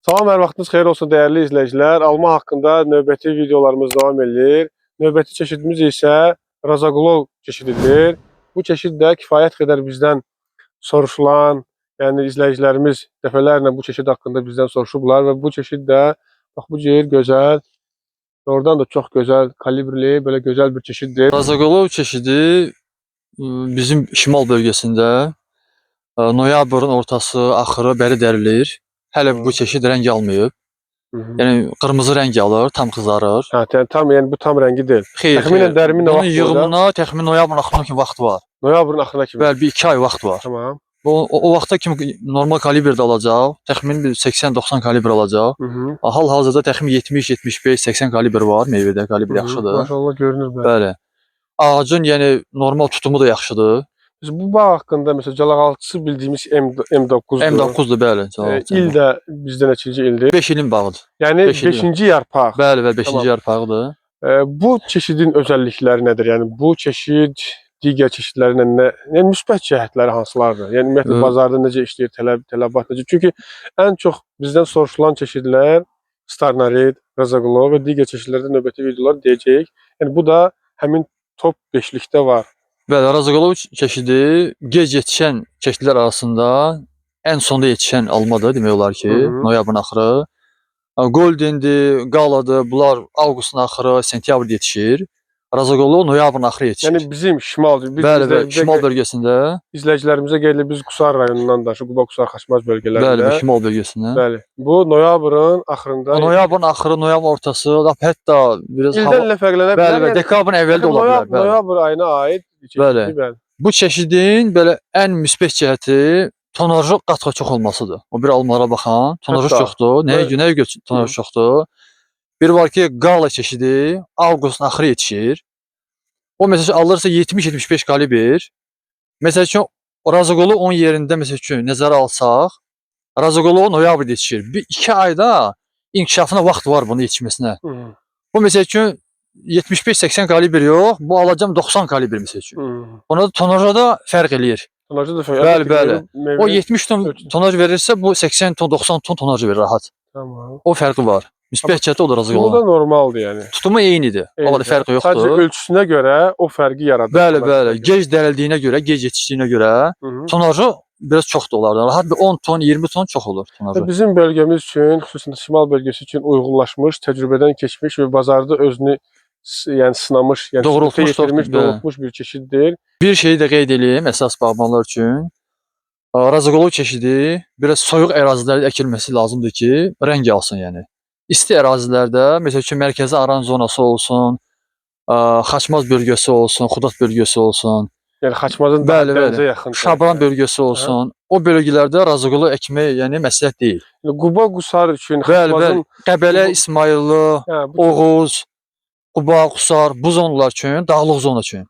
Salam, hər vaxtınız xeyir olsun dəyərli izləyicilər. Alma haqqında növbəti videolarımız davam edir. Növbəti çeşidimiz isə Razaqulov çeşididir. Bu çeşid də kifayət qədər bizdən soruşulan, yəni izləyicilərimiz dəfələrlə bu çeşid haqqında bizdən soruşublar və bu çeşid də bax bu cür gözəl, oradan da çox gözəl kalibrli, belə gözəl bir çeşiddir. Razaqulov çeşidi bizim şimal bölgəsində noyabrın ortası, axırı bəri dərilir. Hələ bu çeşid rəng almayıb. Yəni qırmızı rəng alır, tam qızarır. Hə, yəni bu tam rəngi deyil. Xeyr, Təxminən dərimi nə vaxt bunun yığımına təxminən noyabrın axırına kimi vaxt var. Noyabrın axırına kimi. Bəli, bir 2 ay vaxt var. Tamam. O vaxta kimi normal kalibrdə alacaq. Təxminən bir 80-90 kalibr alacaq. Hal-hazırda təxminən 70-75-80 kalibr var. Meyvədə kalibr yaxşıdır. Maşallah görünür bəli. Bəli. Ağacın yəni normal tutumu da yaxşıdır. Biz bu bağ haqqında məsələn calaqaltısı bildiyimiz M9-dur. M9-dur bəli. İl də bizdə neçinci ildir? 5 ilin bağıdır. Yəni 5-ci yarpaq. Bəli, 5-ci yarpağıdır. Bu çeşidin özəllikləri nədir? Yəni bu çeşid digər çeşidlərlə nə, yəni müsbət cəhətləri hansılardır? Yəni ümumiyyətlə bazarda necə işləyir, tələbat necə? Çünki ən çox bizdən soruşulan çeşidlər Starnarid, Razaqulov və digər çeşidlərdə növbəti videolar deyəcəyik. Yəni bu da həmin top 5-likdə var. Bəli, Razaqulov çeşidi gec yetişən çeşidlər arasında ən sonda yetişən almadır demək olar ki, noyabrın axırı. Goldendir, Galadır, bunlar avqustun axırı, sentyabrda yetişir. Razaqulov noyabrın axırı yetişir. Yəni bizim şimal, bəli, şimal bölgəsində izləyicilərimizə gəlir biz Qusar rayonundan da, Quba Qusar Xaçmaz bölgələrində. Bəli, şimal bölgəsində. Bəli. Bu noyabrın axırında. Noyabrın axırı, noyabrın ortası, hətta biraz ildən ilə fərqlənə bilər. Bəli, dekabrın əvvəli də ola bilər. Bəli. Noyabr ayına aid çeşiddir, bəli. Bu çeşidin belə ən müsbət cəhəti tonajı qat-qat çox olmasıdır. O bir almalara baxan, tonajı çoxdur. Nəyə görə tonajı çoxdur? Bir var ki, Gala çeşidi avqustun axırı yetişir. O məsəl alırsa 70-75 kalibr. Məsəl üçün Razaqulov onun yerində məsəl üçün nəzərə alsaq, Razaqulov noyabrda yetişir. Bir 2 ayda inkişafına vaxt var bunun yetişməsinə. Bu məsəl üçün 75-80 kalibr yox, bu alacam 90 kalibr məsəl üçün. Ona da tonaja da fərq eləyir. Tonaja da fərq eləyir. Bəli. O 70 ton tonaj verirsə, bu 80 ton, 90 ton tonaj verir rahat. Tamam. O fərqi var. Müsbət cəhəti o da Razaqulov. Bu da normaldır yəni. Tutumu eynidir. O da fərqi yoxdur. Sadəcə ölçüsünə görə o fərqi yaradır. Bəli, bəli. Gec dərildiyinə görə, gec yetişdiyinə görə tonajı biraz çox da olar. Rahat bir 10 ton, 20 ton çox olur tonajı. Bizim bölgəmiz üçün, xüsusən şimal bölgəsi üçün uyğunlaşmış, təcrübədən keçmiş və bazarda özünü yəni sınamış, yəni doğrultmuş bir çeşiddir. Bir şeyi də qeyd edeyim əsas bağbanlar üçün. Razaqulov çeşidi biraz soyuq ərazilərdə əkilməsi lazımdır ki, rəng alsın yəni. İsti ərazilərdə, məsəl üçün mərkəzi aran zonası olsun, Xaçmaz bölgəsi olsun, Xudat bölgəsi olsun. Yəni Xaçmazın dənizə yaxın. Şabran bölgəsi olsun. O bölgələrdə Razaqulov əkmək yəni məsləhət deyil. Quba Qusar üçün, Xaçmazın Qəbələ, İsmayıllı, Oğuz, Quba, Qusar bu zonalar üçün, dağlıq zona üçün.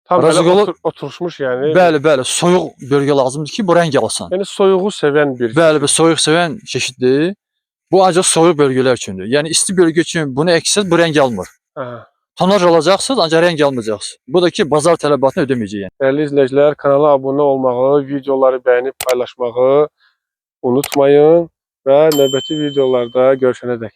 Tam Razaqulov oturmuş yəni. Bəli, bəli, soyuq bölgə lazımdır ki, bu rəng alsın. Yəni soyuğu sevən bir. Bəli, soyuq sevən çeşiddir. Bu ancaq soyuq bölgələr üçündür. Yəni isti bölgə üçün bunu əksəz bu rəng almır. Tonaj alacaqsınız, ancaq rəng almayacaqsınız. Bu da ki, bazar tələbatını ödəməyəcək yəni. Dəyərli izləyicilər, kanala abunə olmağı, videoları bəyənib paylaşmağı unutmayın və növbəti videolarda görüşənədək.